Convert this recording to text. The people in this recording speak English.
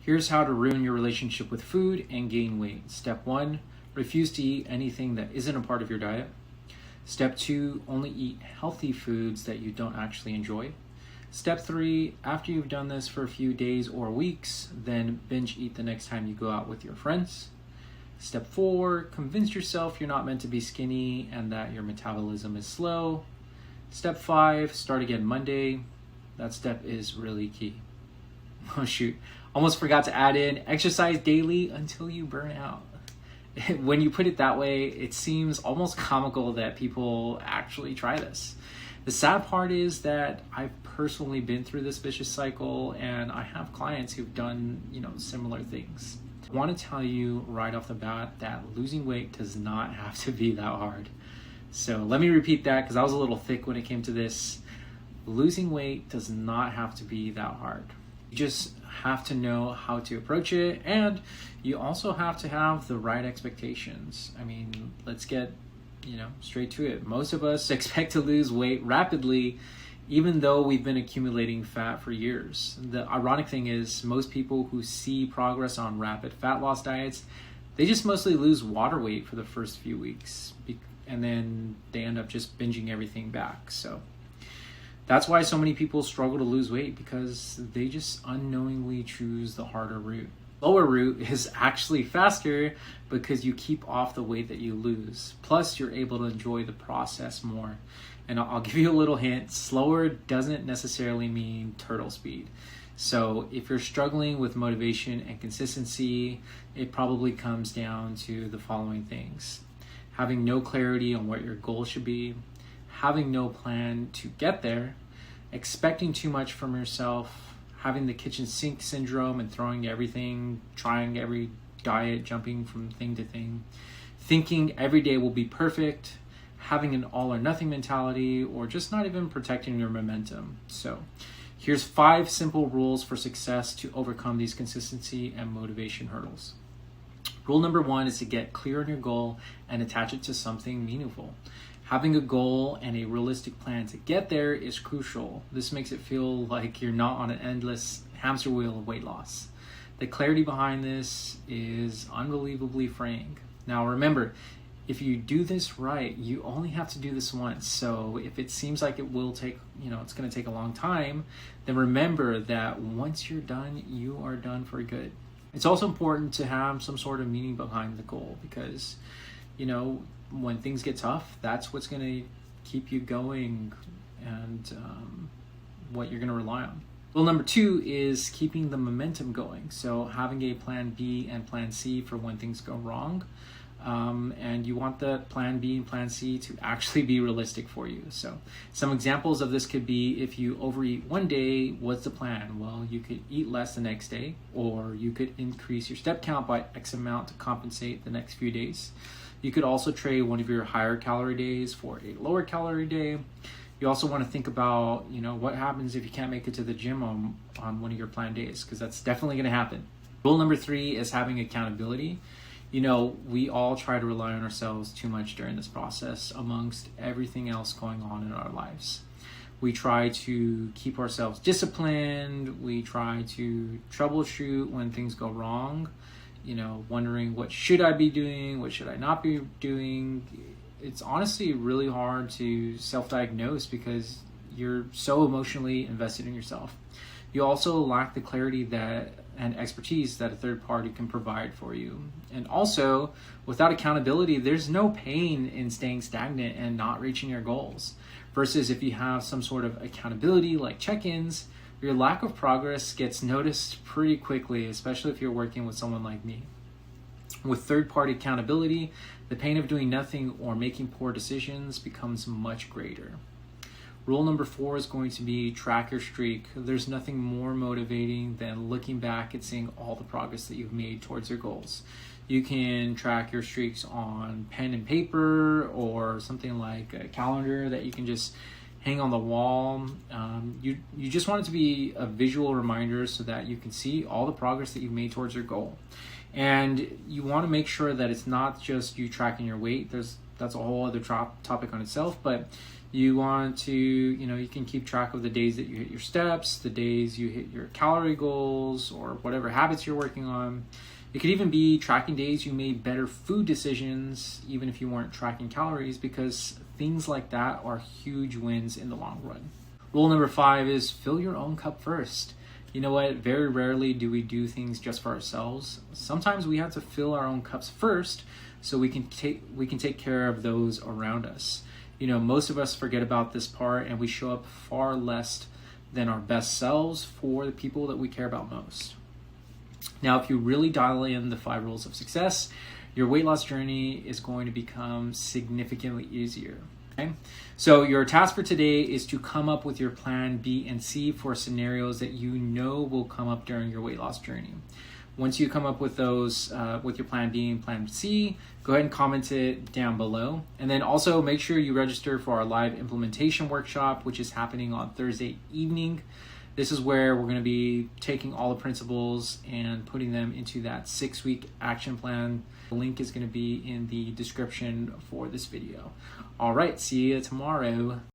Here's how to ruin your relationship with food and gain weight. Step 1, refuse to eat anything that isn't a part of your diet. Step 2, only eat healthy foods that you don't actually enjoy. Step 3, after you've done this for a few days or weeks, then binge eat the next time you go out with your friends. Step 4, convince yourself you're not meant to be skinny and that your metabolism is slow. Step 5, start again Monday. That step is really key. Oh shoot, almost forgot to add in exercise daily until you burn out. When you put it that way, it seems almost comical that people actually try this. The sad part is that I've personally been through this vicious cycle, and I have clients who've done, similar things. I want to tell you right off the bat that losing weight does not have to be that hard. So let me repeat that because I was a little thick when it came to this. Losing weight does not have to be that hard. You just have to know how to approach it, and you also have to have the right expectations. I mean, let's get straight to it. Most of us expect to lose weight rapidly, even though we've been accumulating fat for years. The ironic thing is most people who see progress on rapid fat loss diets, they just mostly lose water weight for the first few weeks, and then they end up just binging everything back. So that's why so many people struggle to lose weight, because they just unknowingly choose the harder route. Lower route is actually faster because you keep off the weight that you lose. Plus, you're able to enjoy the process more. And I'll give you a little hint. Slower doesn't necessarily mean turtle speed. So if you're struggling with motivation and consistency, it probably comes down to the following things: having no clarity on what your goal should be, having no plan to get there, expecting too much from yourself, having the kitchen sink syndrome and throwing everything, trying every diet, jumping from thing to thing, thinking every day will be perfect, having an all or nothing mentality, or just not even protecting your momentum. So here's 5 simple rules for success to overcome these consistency and motivation hurdles. Rule number 1 is to get clear on your goal and attach it to something meaningful. Having a goal and a realistic plan to get there is crucial. This makes it feel like you're not on an endless hamster wheel of weight loss. The clarity behind this is unbelievably freeing. Now remember, if you do this right, you only have to do this once. So if it seems like it will take, it's going to take a long time, then remember that once you're done, you are done for good. It's also important to have some sort of meaning behind the goal, because, when things get tough, that's what's going to keep you going and what you're going to rely on. Rule number 2 is keeping the momentum going. So having a plan B and plan C for when things go wrong. And you want the plan B and plan C to actually be realistic for you. So some examples of this could be, if you overeat one day, what's the plan? Well, you could eat less the next day, or you could increase your step count by X amount to compensate the next few days. You could also trade one of your higher calorie days for a lower calorie day. You also want to think about, what happens if you can't make it to the gym on one of your planned days, because that's definitely going to happen. Rule number 3 is having accountability. We all try to rely on ourselves too much during this process amongst everything else going on in our lives. We try to keep ourselves disciplined. We try to troubleshoot when things go wrong, wondering what should I be doing, what should I not be doing. It's honestly really hard to self-diagnose because you're so emotionally invested in yourself. You also lack the clarity and expertise that a third party can provide for you. And also, without accountability, there's no pain in staying stagnant and not reaching your goals. Versus if you have some sort of accountability like check-ins, your lack of progress gets noticed pretty quickly, especially if you're working with someone like me. With third-party accountability, the pain of doing nothing or making poor decisions becomes much greater. Rule number 4 is going to be track your streak. There's nothing more motivating than looking back and seeing all the progress that you've made towards your goals. You can track your streaks on pen and paper, or something like a calendar that you can just hang on the wall. You just want it to be a visual reminder so that you can see all the progress that you've made towards your goal. And you want to make sure that it's not just you tracking your weight. That's a whole other topic on itself, but You want to, you can keep track of the days that you hit your steps, the days you hit your calorie goals, or whatever habits you're working on. It could even be tracking days you made better food decisions, even if you weren't tracking calories, because things like that are huge wins in the long run. Rule number 5 is fill your own cup first. You know what? Very rarely do we do things just for ourselves. Sometimes we have to fill our own cups first so we can take care of those around us. Most of us forget about this part, and we show up far less than our best selves for the people that we care about most. Now, if you really dial in the 5 rules of success, your weight loss journey is going to become significantly easier. Okay? So your task for today is to come up with your plan B and C for scenarios that you know will come up during your weight loss journey. Once you come up with those, with your plan B and plan C, go ahead and comment it down below. And then also make sure you register for our live implementation workshop, which is happening on Thursday evening. This is where we're going to be taking all the principles and putting them into that 6-week action plan. The link is going to be in the description for this video. All right, see you tomorrow.